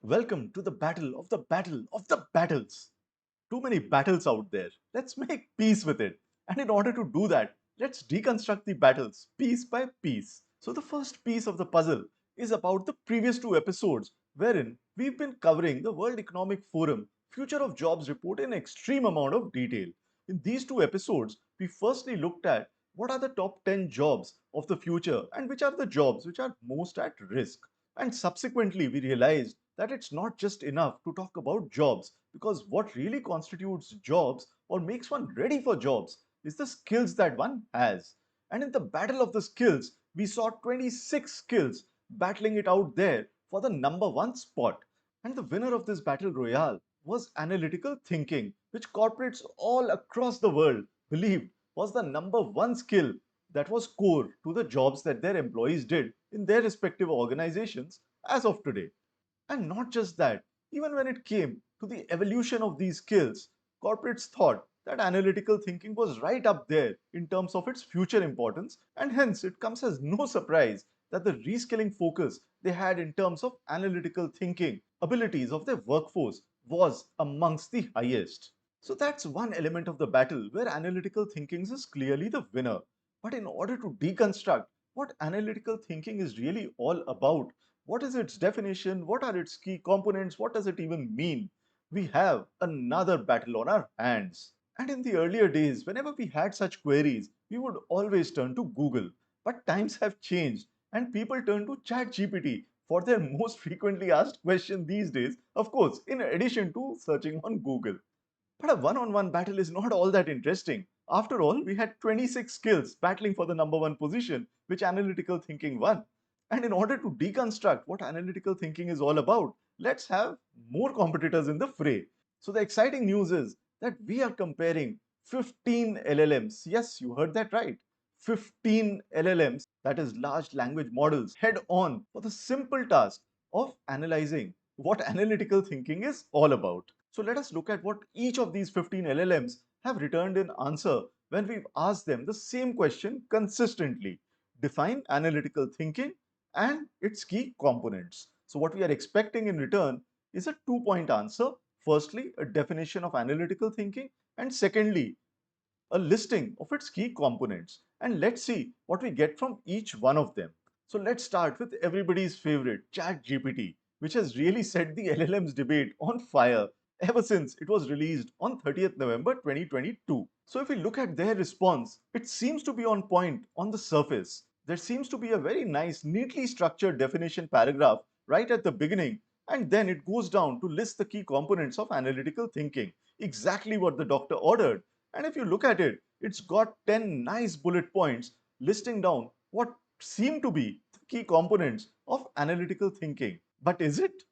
Welcome to the battle of the battles. Too many battles out there. Let's make peace with it. And in order to do that, let's deconstruct the battles piece by piece. So, the first piece of the puzzle is about the previous two episodes, wherein we've been covering the World Economic Forum Future of Jobs report in extreme amount of detail. In these two episodes, we firstly looked at what are the top 10 jobs of the future and which are the jobs which are most at risk. And subsequently, we realized that it's not just enough to talk about jobs, because what really constitutes jobs or makes one ready for jobs is the skills that one has. And in the battle of the skills, we saw 26 skills battling it out there for the number one spot. And the winner of this battle royale was analytical thinking, which corporates all across the world believed was the number one skill that was core to the jobs that their employees did in their respective organizations as of today. And not just that, even when it came to the evolution of these skills, corporates thought that analytical thinking was right up there in terms of its future importance, and hence it comes as no surprise that the reskilling focus they had in terms of analytical thinking abilities of their workforce was amongst the highest. So that's one element of the battle where analytical thinking is clearly the winner. But in order to deconstruct what analytical thinking is really all about, what is its definition? What are its key components? What does it even mean? We have another battle on our hands. And in the earlier days, whenever we had such queries, we would always turn to Google. But times have changed, and people turn to ChatGPT for their most frequently asked question these days, of course, in addition to searching on Google. But a one-on-one battle is not all that interesting. After all, we had 26 skills battling for the number one position, which analytical thinking won. And in order to deconstruct what analytical thinking is all about, let's have more competitors in the fray. So the exciting news is that we are comparing 15 LLMs. Yes, you heard that right. 15 LLMs, that is large language models, head on for the simple task of analyzing what analytical thinking is all about. So let us look at what each of these 15 LLMs have returned in answer when we've asked them the same question consistently. Define analytical thinking and its key components. So what we are expecting in return is a two-point answer. Firstly, a definition of analytical thinking, and secondly, a listing of its key components. And let's see what we get from each one of them. So let's start with everybody's favorite, ChatGPT, which has really set the LLMs debate on fire ever since it was released on 30th November 2022. So if we look at their response, it seems to be on point on the surface. There seems to be a very nice, neatly structured definition paragraph right at the beginning, and then it goes down to list the key components of analytical thinking, exactly what the doctor ordered. And if you look at it, it's got 10 nice bullet points listing down what seem to be the key components of analytical thinking. But is it?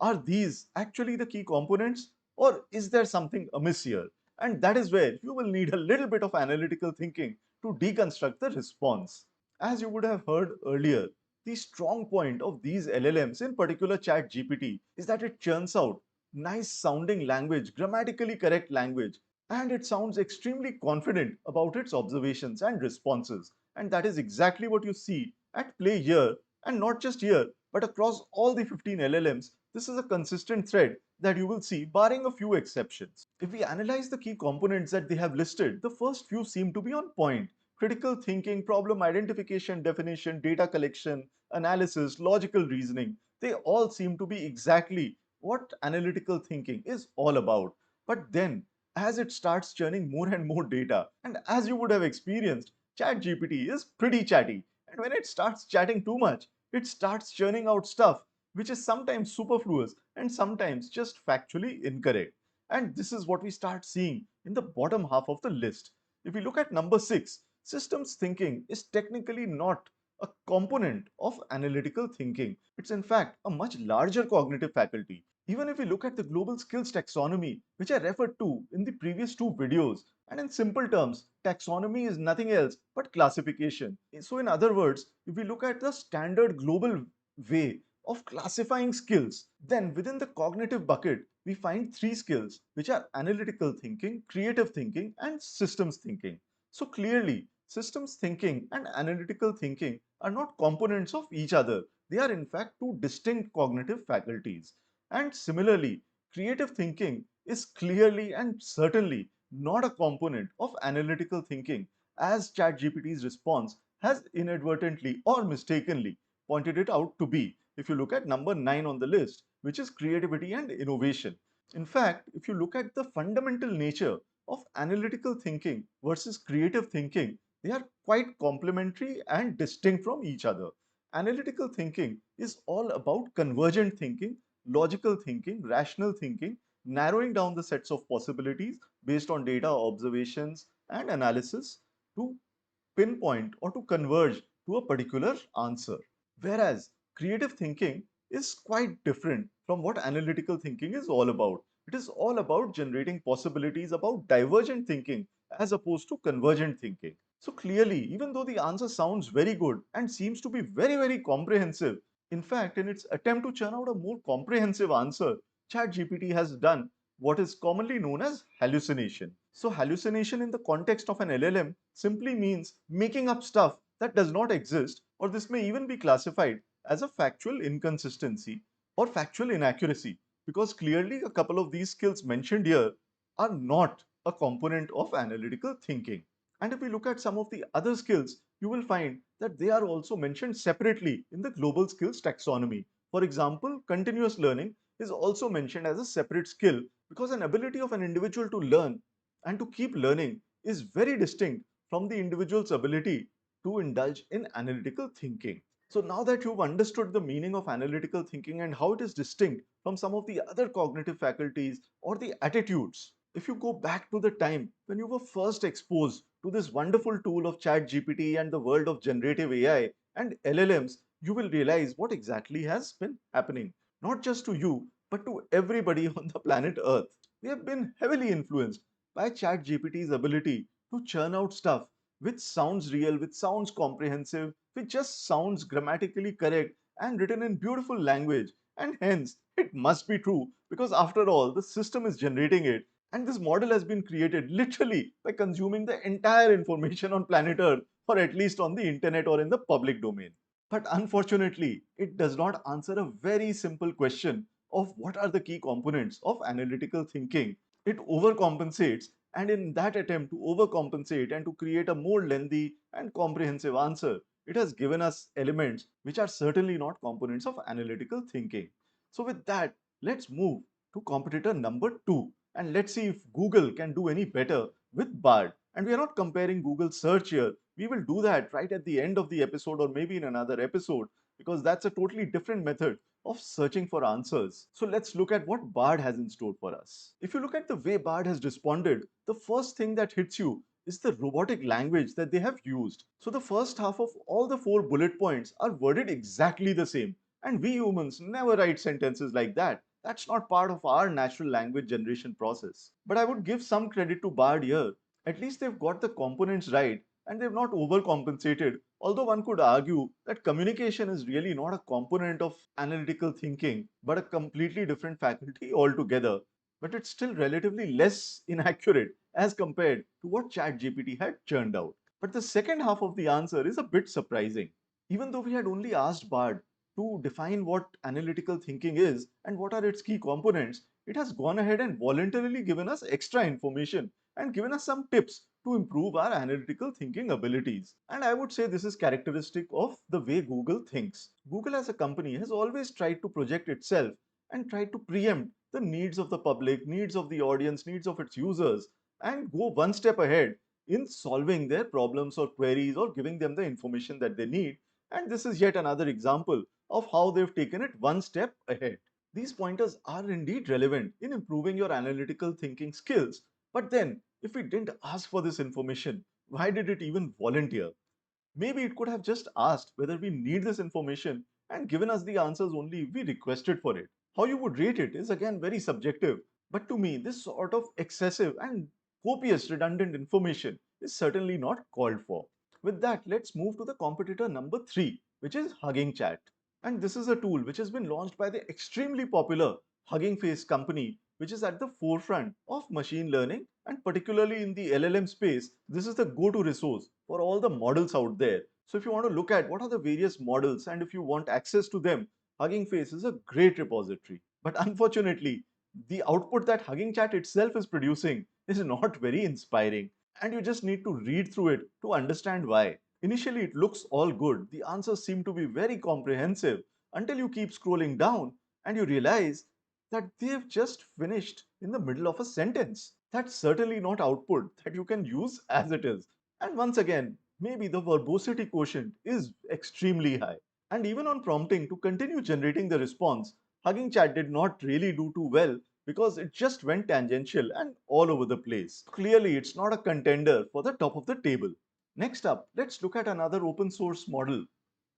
Are these actually the key components? Or is there something amiss here? And that is where you will need a little bit of analytical thinking to deconstruct the response. As you would have heard earlier, the strong point of these LLMs, in particular ChatGPT, is that it churns out nice sounding language, grammatically correct language, and it sounds extremely confident about its observations and responses. And that is exactly what you see at play here, and not just here, but across all the 15 LLMs. This is a consistent thread that you will see, barring a few exceptions. If we analyze the key components that they have listed, the first few seem to be on point. Critical thinking, problem identification, definition, data collection, analysis, logical reasoning, they all seem to be exactly what analytical thinking is all about. But then, as it starts churning more and more data, and as you would have experienced, ChatGPT is pretty chatty. And when it starts chatting too much, it starts churning out stuff which is sometimes superfluous and sometimes just factually incorrect. And this is what we start seeing in the bottom half of the list. If we look at number 6, systems thinking is technically not a component of analytical thinking. It's in fact a much larger cognitive faculty. Even if we look at the global skills taxonomy, which I referred to in the previous two videos, and in simple terms, taxonomy is nothing else but classification. So in other words, if we look at the standard global way of classifying skills, then within the cognitive bucket, we find three skills, which are analytical thinking, creative thinking, and systems thinking. So clearly, systems thinking and analytical thinking are not components of each other. They are in fact two distinct cognitive faculties. And similarly, creative thinking is clearly and certainly not a component of analytical thinking, as ChatGPT's response has inadvertently or mistakenly pointed it out to be. If you look at number 9 on the list, which is creativity and innovation. In fact, if you look at the fundamental nature of analytical thinking versus creative thinking, they are quite complementary and distinct from each other. Analytical thinking is all about convergent thinking, logical thinking, rational thinking, narrowing down the sets of possibilities based on data, observations, and analysis to pinpoint or to converge to a particular answer. Whereas creative thinking is quite different from what analytical thinking is all about. It is all about generating possibilities, about divergent thinking as opposed to convergent thinking. So clearly, even though the answer sounds very good and seems to be very, very comprehensive, in fact, in its attempt to churn out a more comprehensive answer, ChatGPT has done what is commonly known as hallucination. So hallucination in the context of an LLM simply means making up stuff that does not exist, or this may even be classified as a factual inconsistency or factual inaccuracy, because clearly a couple of these skills mentioned here are not a component of analytical thinking. And if we look at some of the other skills, you will find that they are also mentioned separately in the global skills taxonomy. For example, continuous learning is also mentioned as a separate skill because an ability of an individual to learn and to keep learning is very distinct from the individual's ability to indulge in analytical thinking. So now that you've understood the meaning of analytical thinking and how it is distinct from some of the other cognitive faculties or the attitudes, if you go back to the time when you were first exposed to this wonderful tool of ChatGPT and the world of generative AI and LLMs, you will realize what exactly has been happening. Not just to you, but to everybody on the planet Earth. We have been heavily influenced by ChatGPT's ability to churn out stuff which sounds real, which sounds comprehensive, which just sounds grammatically correct and written in beautiful language. And hence, it must be true because after all, the system is generating it. And this model has been created literally by consuming the entire information on planet Earth, or at least on the internet or in the public domain. But unfortunately, it does not answer a very simple question of what are the key components of analytical thinking. It overcompensates, and in that attempt to overcompensate and to create a more lengthy and comprehensive answer, it has given us elements which are certainly not components of analytical thinking. So with that, let's move to competitor number 2 and let's see if Google can do any better with Bard. And we are not comparing Google search here. We will do that right at the end of the episode or maybe in another episode because that's a totally different method of searching for answers. So let's look at what Bard has in store for us. If you look at the way Bard has responded, the first thing that hits you is the robotic language that they have used. So the first half of all the 4 bullet points are worded exactly the same. And we humans never write sentences like that. That's not part of our natural language generation process. But I would give some credit to Bard here. At least they've got the components right and they've not overcompensated. Although one could argue that communication is really not a component of analytical thinking, but a completely different faculty altogether. But it's still relatively less inaccurate as compared to what ChatGPT had churned out. But the second half of the answer is a bit surprising. Even though we had only asked Bard to define what analytical thinking is and what are its key components, it has gone ahead and voluntarily given us extra information and given us some tips to improve our analytical thinking abilities. And I would say this is characteristic of the way Google thinks. Google as a company has always tried to project itself and tried to preempt the needs of the public, needs of the audience, needs of its users, and go one step ahead in solving their problems or queries or giving them the information that they need. And this is yet another example of how they've taken it one step ahead. These pointers are indeed relevant in improving your analytical thinking skills. But then, if we didn't ask for this information, why did it even volunteer? Maybe it could have just asked whether we need this information and given us the answers only if we requested for it. How you would rate it is again very subjective, but to me, this sort of excessive and copious redundant information is certainly not called for. With that, let's move to the competitor number 3, which is HuggingChat. And this is a tool which has been launched by the extremely popular Hugging Face company, which is at the forefront of machine learning, and particularly in the LLM space, this is the go-to resource for all the models out there. So if you want to look at what are the various models and if you want access to them, Hugging Face is a great repository. But unfortunately, the output that HuggingChat itself is producing is not very inspiring, and you just need to read through it to understand why. Initially, it looks all good. The answers seem to be very comprehensive until you keep scrolling down and you realize that they've just finished in the middle of a sentence. That's certainly not output that you can use as it is. And once again, maybe the verbosity quotient is extremely high. And even on prompting to continue generating the response, Hugging Chat did not really do too well because it just went tangential and all over the place. Clearly, it's not a contender for the top of the table. Next up, let's look at another open source model,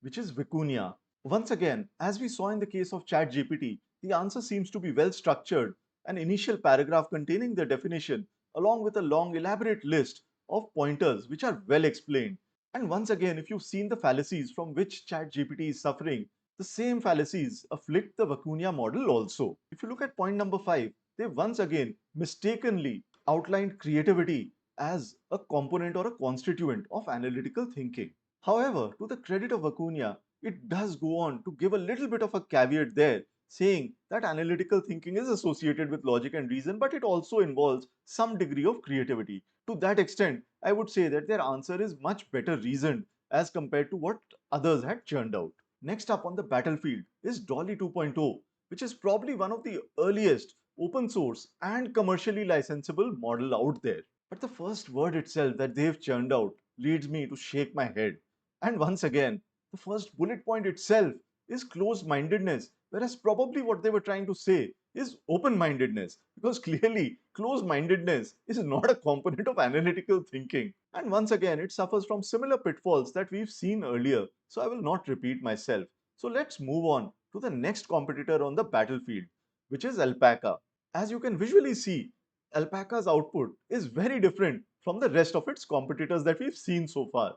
which is Vicuna. Once again, as we saw in the case of ChatGPT, the answer seems to be well structured, an initial paragraph containing the definition, along with a long, elaborate list of pointers which are well explained. And once again, if you've seen the fallacies from which ChatGPT is suffering, the same fallacies afflict the Vicuna model also. If you look at point number 5, they once again mistakenly outlined creativity as a component or a constituent of analytical thinking. However, to the credit of Acuna, it does go on to give a little bit of a caveat there, saying that analytical thinking is associated with logic and reason, but it also involves some degree of creativity. To that extent, I would say that their answer is much better reasoned as compared to what others had churned out. Next up on the battlefield is Dolly 2.0, which is probably one of the earliest open source and commercially licensable model out there. But the first word itself that they've churned out leads me to shake my head. And once again, the first bullet point itself is closed mindedness, whereas probably what they were trying to say is open mindedness, because clearly closed mindedness is not a component of analytical thinking. And once again, it suffers from similar pitfalls that we've seen earlier, so I will not repeat myself. So let's move on to the next competitor on the battlefield, which is Alpaca. As you can visually see, Alpaca's output is very different from the rest of its competitors that we've seen so far.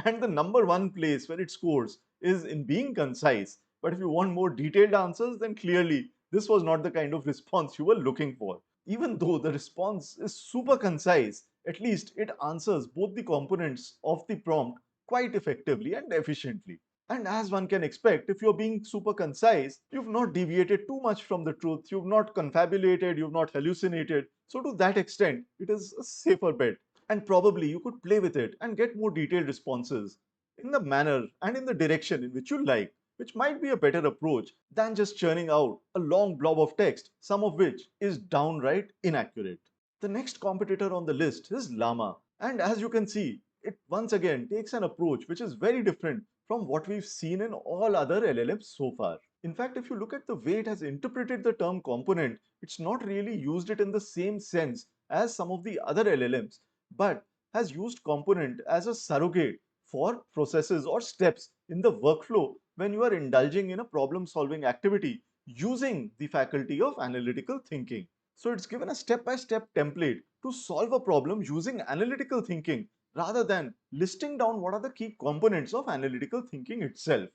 And the number one place where it scores is in being concise. But if you want more detailed answers, then clearly this was not the kind of response you were looking for. Even though the response is super concise, at least it answers both the components of the prompt quite effectively and efficiently. And as one can expect, if you're being super concise, you've not deviated too much from the truth, you've not confabulated, you've not hallucinated. So, to that extent, it is a safer bet. And probably you could play with it and get more detailed responses in the manner and in the direction in which you like, which might be a better approach than just churning out a long blob of text, some of which is downright inaccurate. The next competitor on the list is Llama. And as you can see, it once again takes an approach which is very different from what we've seen in all other LLMs so far. In fact, if you look at the way it has interpreted the term component, it's not really used it in the same sense as some of the other LLMs, but has used component as a surrogate for processes or steps in the workflow when you are indulging in a problem solving activity using the faculty of analytical thinking. So it's given a step-by-step template to solve a problem using analytical thinking rather than listing down what are the key components of analytical thinking itself.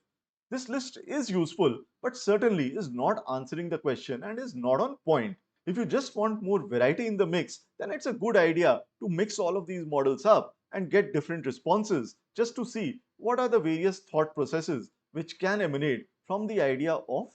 This list is useful, but certainly is not answering the question and is not on point. If you just want more variety in the mix, then it's a good idea to mix all of these models up and get different responses just to see what are the various thought processes which can emanate from the idea of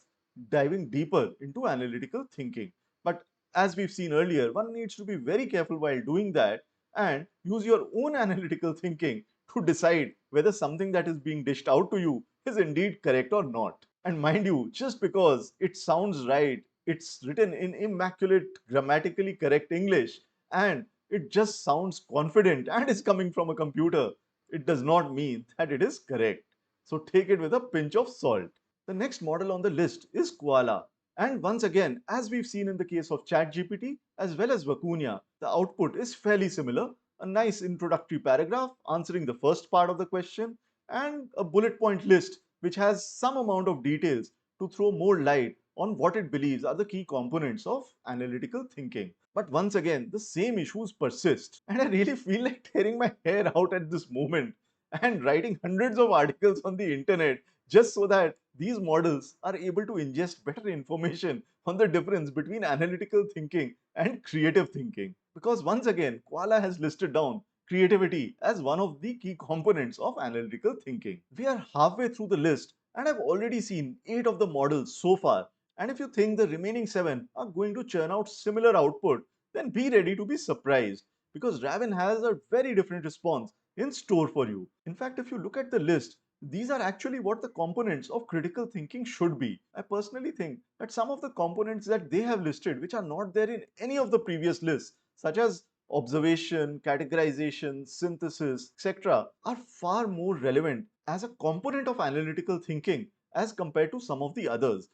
diving deeper into analytical thinking. But as we've seen earlier, one needs to be very careful while doing that and use your own analytical thinking to decide whether something that is being dished out to you is indeed correct or not. And mind you, just because it sounds right, it's written in immaculate, grammatically correct English, and it just sounds confident and is coming from a computer, it does not mean that it is correct. So take it with a pinch of salt. The next model on the list is Koala. And once again, as we've seen in the case of ChatGPT as well as Vicuna, the output is fairly similar. A nice introductory paragraph answering the first part of the question and a bullet point list which has some amount of details to throw more light on what it believes are the key components of analytical thinking. But once again, the same issues persist. And I really feel like tearing my hair out at this moment and writing hundreds of articles on the internet just so that these models are able to ingest better information on the difference between analytical thinking and creative thinking. Because once again, Koala has listed down creativity as one of the key components of analytical thinking. We are halfway through the list and I've already seen 8 of the models so far And if you think the remaining 7 are going to churn out similar output, then be ready to be surprised because Raven has a very different response in store for you. In fact, if you look at the list, these are actually what the components of critical thinking should be. I personally think that some of the components that they have listed, which are not there in any of the previous lists, such as observation, categorization, synthesis, etc., are far more relevant as a component of analytical thinking as compared to some of the others.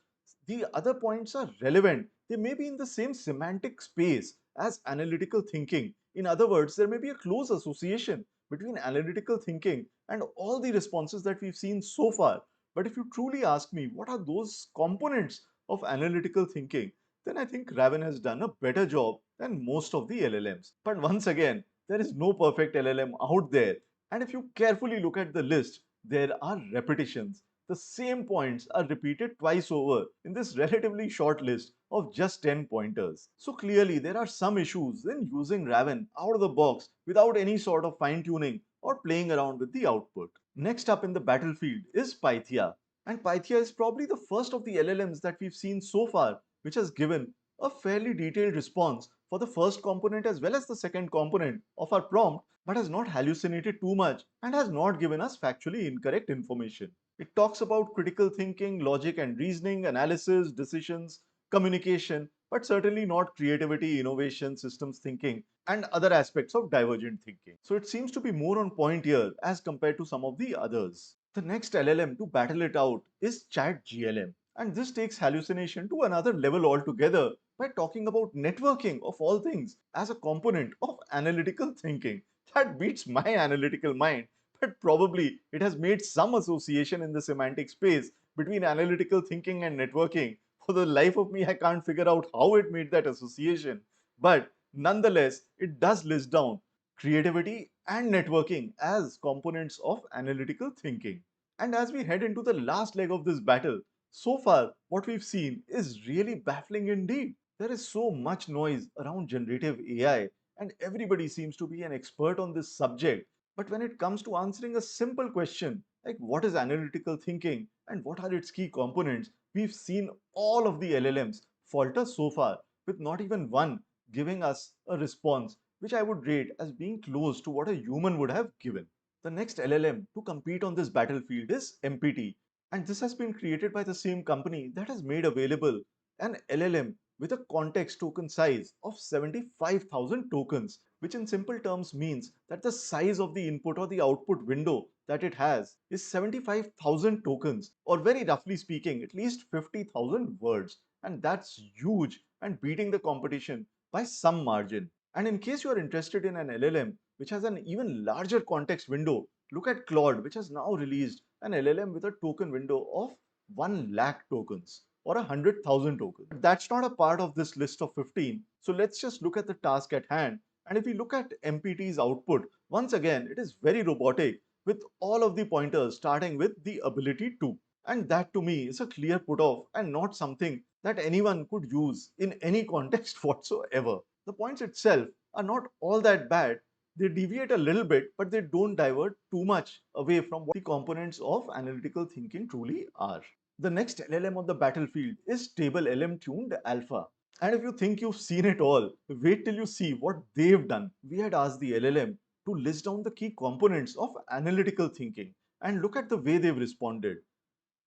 The other points are relevant. They may be in the same semantic space as analytical thinking. In other words, there may be a close association between analytical thinking and all the responses that we've seen so far. But if you truly ask me, what are those components of analytical thinking, then I think Raven has done a better job than most of the LLMs. But once again, there is no perfect LLM out there. And if you carefully look at the list, there are repetitions. The same points are repeated twice over in this relatively short list of just 10 pointers. So clearly there are some issues in using Raven out of the box without any sort of fine tuning or playing around with the output. Next up in the battlefield is Pythia. And Pythia is probably the first of the LLMs that we've seen so far which has given a fairly detailed response for the first component as well as the second component of our prompt, but has not hallucinated too much and has not given us factually incorrect information. It talks about critical thinking, logic and reasoning, analysis, decisions, communication, but certainly not creativity, innovation, systems thinking, and other aspects of divergent thinking. So it seems to be more on point here as compared to some of the others. The next LLM to battle it out is ChatGLM. And this takes hallucination to another level altogether by talking about networking of all things as a component of analytical thinking. That beats my analytical mind, but probably it has made some association in the semantic space between analytical thinking and networking. For the life of me, I can't figure out how it made that association. But nonetheless, it does list down creativity and networking as components of analytical thinking. And as we head into the last leg of this battle, so far what we've seen is really baffling indeed. There is so much noise around generative AI, and everybody seems to be an expert on this subject. But when it comes to answering a simple question like what is analytical thinking and what are its key components, we've seen all of the LLMs falter so far, with not even one giving us a response which I would rate as being close to what a human would have given. The next LLM to compete on this battlefield is MPT, and this has been created by the same company that has made available an LLM with a context token size of 75,000 tokens, which in simple terms means that the size of the input or the output window that it has is 75,000 tokens, or very roughly speaking, at least 50,000 words. And that's huge and beating the competition by some margin. And in case you are interested in an LLM which has an even larger context window, look at Claude, which has now released an LLM with a token window of 1 lakh tokens or 100,000 tokens. But that's not a part of this list of 15. So let's just look at the task at hand. And if we look at MPT's output, once again, it is very robotic with all of the pointers starting with the ability to. And that to me is a clear put off and not something that anyone could use in any context whatsoever. The points itself are not all that bad. They deviate a little bit, but they don't divert too much away from what the components of analytical thinking truly are. The next LLM on the battlefield is Stable LM tuned Alpha. And if you think you've seen it all, wait till you see what they've done. We had asked the LLM to list down the key components of analytical thinking and look at the way they've responded.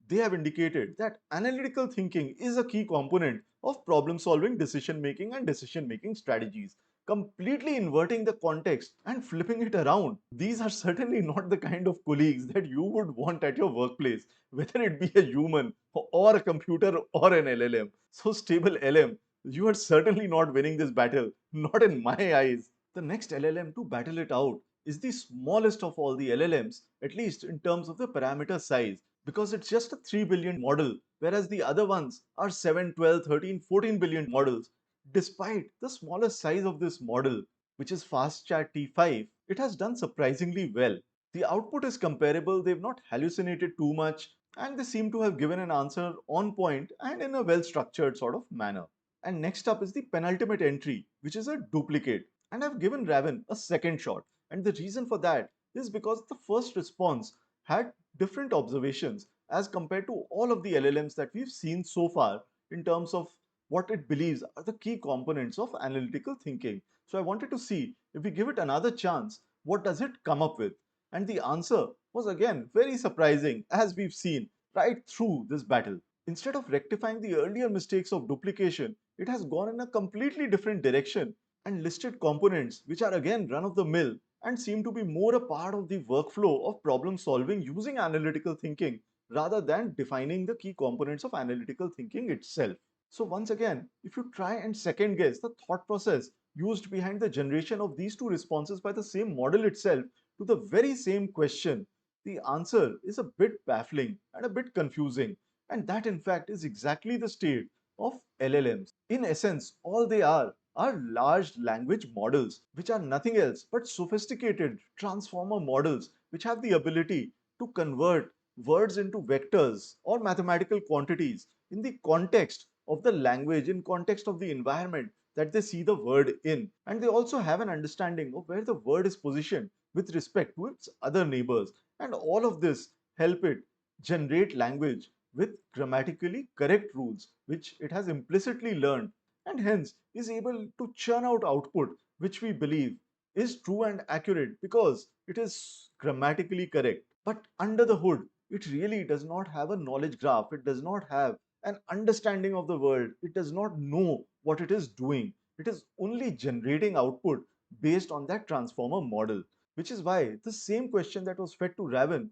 They have indicated that analytical thinking is a key component of problem solving, decision making, and decision making strategies, completely inverting the context and flipping it around. These are certainly not the kind of colleagues that you would want at your workplace, whether it be a human or a computer or an LLM. So, Stable LM, you are certainly not winning this battle, not in my eyes. The next LLM to battle it out is the smallest of all the LLMs, at least in terms of the parameter size, because it's just a 3 billion model, whereas the other ones are 7, 12, 13, 14 billion models. Despite the smaller size of this model, which is FastChat T5, it has done surprisingly well. The output is comparable, they've not hallucinated too much, and they seem to have given an answer on point and in a well structured sort of manner. And next up is the penultimate entry, which is a duplicate. And I've given Raven a second shot. And the reason for that is because the first response had different observations as compared to all of the LLMs that we've seen so far. in terms of what it believes are the key components of analytical thinking. So I wanted to see, if we give it another chance, what does it come up with? And the answer was again very surprising, as we've seen right through this battle. Instead of rectifying the earlier mistakes of duplication, it has gone in a completely different direction and listed components which are again run of the mill and seem to be more a part of the workflow of problem solving using analytical thinking rather than defining the key components of analytical thinking itself. So once again, if you try and second guess the thought process used behind the generation of these two responses by the same model itself to the very same question, the answer is a bit baffling and a bit confusing. And that in fact is exactly the state of LLMs. In essence, all they are large language models, which are nothing else but sophisticated transformer models which have the ability to convert words into vectors or mathematical quantities in the context of the language, in context of the environment that they see the word in. And they also have an understanding of where the word is positioned with respect to its other neighbors. And all of this help it generate language with grammatically correct rules, which it has implicitly learned, and hence is able to churn out output which we believe is true and accurate because it is grammatically correct. But under the hood, it really does not have a knowledge graph. It does not have an understanding of the world. It does not know what it is doing. It is only generating output based on that transformer model, which is why the same question that was fed to Raven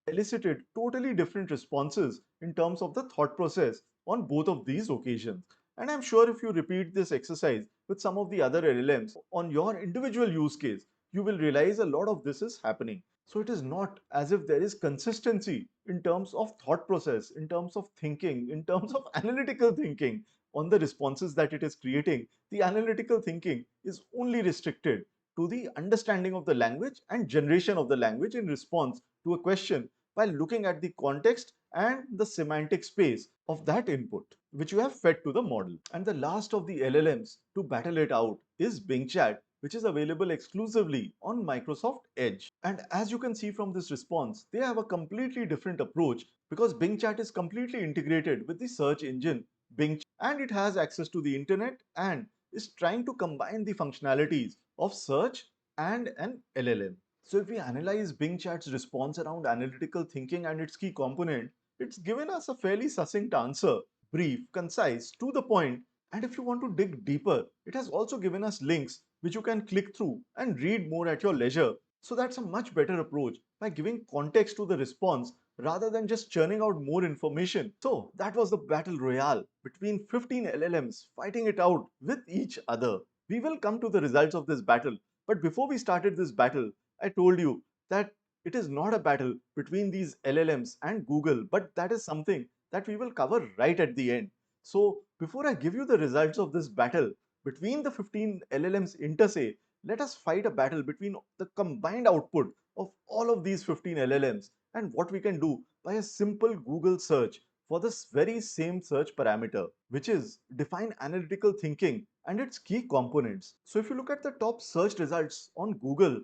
elicited totally different responses in terms of the thought process on both of these occasions. And I'm sure if you repeat this exercise with some of the other LLMs on your individual use case, you will realize a lot of this is happening. So it is not as if there is consistency in terms of thought process, in terms of thinking, in terms of analytical thinking on the responses that it is creating. The analytical thinking is only restricted to the understanding of the language and generation of the language in response to a question by looking at the context and the semantic space of that input which you have fed to the model. And the last of the LLMs to battle it out is BingChat, which is available exclusively on Microsoft Edge. And as you can see from this response, they have a completely different approach because BingChat is completely integrated with the search engine Bing, and it has access to the internet and is trying to combine the functionalities of search and an LLM. So if we analyze BingChat's response around analytical thinking and its key component, it's given us a fairly succinct answer, brief, concise, to the point, and if you want to dig deeper, it has also given us links which you can click through and read more at your leisure. So that's a much better approach by giving context to the response rather than just churning out more information. So that was the battle royale between 15 LLMs fighting it out with each other. We will come to the results of this battle, but before we started this battle, I told you that it is not a battle between these LLMs and Google, but that is something that we will cover right at the end. So before I give you the results of this battle between the 15 LLMs inter se, let us fight a battle between the combined output of all of these 15 LLMs and what we can do by a simple Google search for this very same search parameter, which is define analytical thinking and its key components. So if you look at the top search results on Google,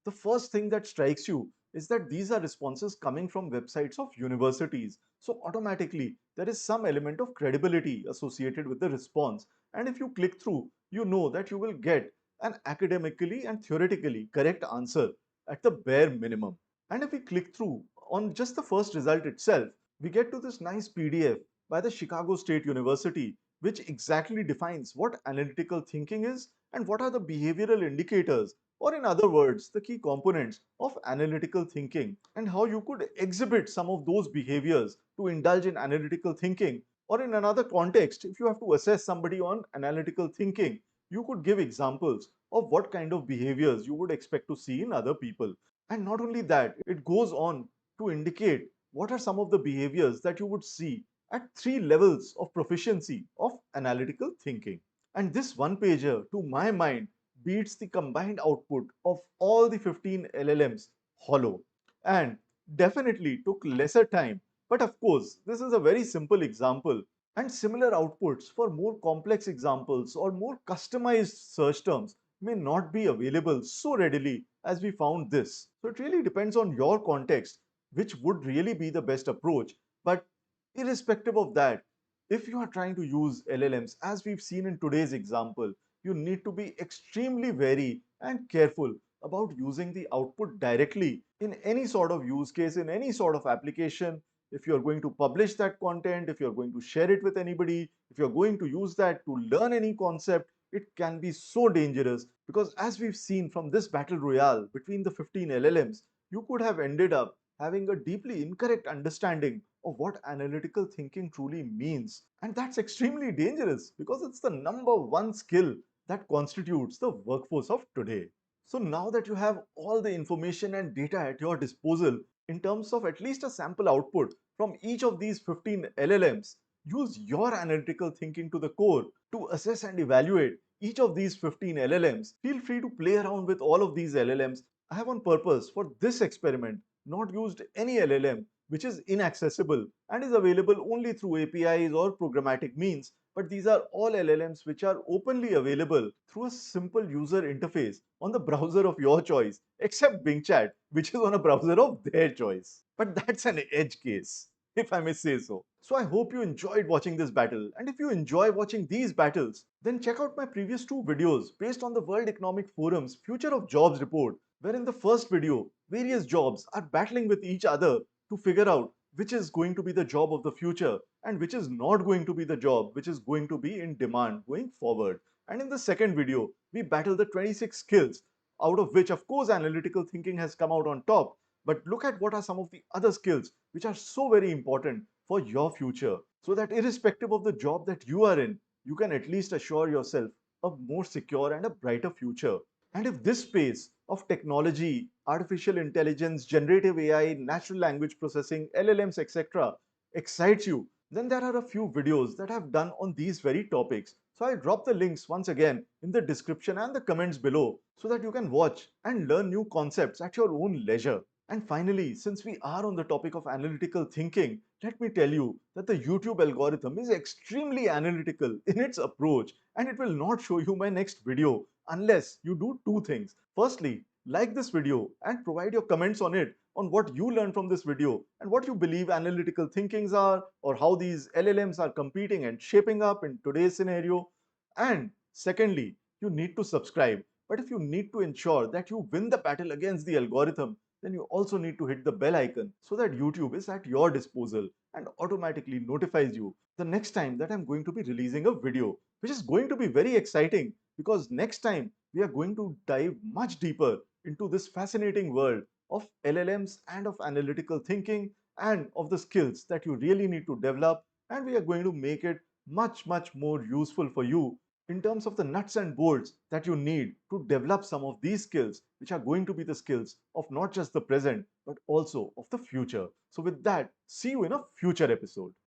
the first thing that strikes you is that these are responses coming from websites of universities. So automatically, there is some element of credibility associated with the response. And if you click through, you know that you will get an academically and theoretically correct answer at the bare minimum. And if we click through on just the first result itself, we get to this nice PDF by the Chicago State University, which exactly defines what analytical thinking is and what are the behavioral indicators, or in other words, the key components of analytical thinking, and how you could exhibit some of those behaviors to indulge in analytical thinking. Or in another context, if you have to assess somebody on analytical thinking, you could give examples of what kind of behaviors you would expect to see in other people. And not only that, it goes on to indicate what are some of the behaviors that you would see at three levels of proficiency of analytical thinking. And this one pager, to my mind, beats the combined output of all the 15 LLMs hollow, and definitely took lesser time. But of course, this is a very simple example, and similar outputs for more complex examples or more customized search terms may not be available so readily as we found this. So it really depends on your context, which would really be the best approach. But irrespective of that, If you are trying to use LLMs, as we've seen in today's example, you need to be extremely wary and careful about using the output directly in any sort of use case, in any sort of application. If you're going to publish that content, if you're going to share it with anybody, if you're going to use that to learn any concept, it can be so dangerous, because as we've seen from this battle royale between the 15 LLMs, you could have ended up having a deeply incorrect understanding of what analytical thinking truly means. And that's extremely dangerous because it's the number one skill that constitutes the workforce of today. So now that you have all the information and data at your disposal in terms of at least a sample output from each of these 15 LLMs, use your analytical thinking to the core to assess and evaluate each of these 15 LLMs. Feel free to play around with all of these LLMs. I have on purpose for this experiment not used any LLM which is inaccessible and is available only through APIs or programmatic means, but these are all LLMs which are openly available through a simple user interface on the browser of your choice, except BingChat, which is on a browser of their choice. But that's an edge case, if I may say so. So I hope you enjoyed watching this battle, and if you enjoy watching these battles, then check out my previous two videos based on the World Economic Forum's Future of Jobs report, where in the first video, various jobs are battling with each other to figure out which is going to be the job of the future and which is not going to be the job which is going to be in demand going forward. And in the second video, we battle the 26 skills, out of which, of course, analytical thinking has come out on top. But look at what are some of the other skills which are so very important for your future, so that irrespective of the job that you are in, you can at least assure yourself a more secure and a brighter future. And if this space of technology, artificial intelligence, generative AI, natural language processing, LLMs, etc. excites you, then there are a few videos that I've done on these very topics. So I'll drop the links once again in the description and the comments below so that you can watch and learn new concepts at your own leisure. And finally, since we are on the topic of analytical thinking, let me tell you that the YouTube algorithm is extremely analytical in its approach, and it will not show you my next video unless you do two things. Firstly, like this video and provide your comments on it, on what you learned from this video and what you believe analytical thinkings are, or how these LLMs are competing and shaping up in today's scenario. And secondly, you need to subscribe. But if you need to ensure that you win the battle against the algorithm, then you also need to hit the bell icon so that YouTube is at your disposal and automatically notifies you the next time that I'm going to be releasing a video, which is going to be very exciting, because next time we are going to dive much deeper into this fascinating world of LLMs and of analytical thinking and of the skills that you really need to develop, and we are going to make it much more useful for you in terms of the nuts and bolts that you need to develop some of these skills, which are going to be the skills of not just the present but also of the future. So with that, see you in a future episode.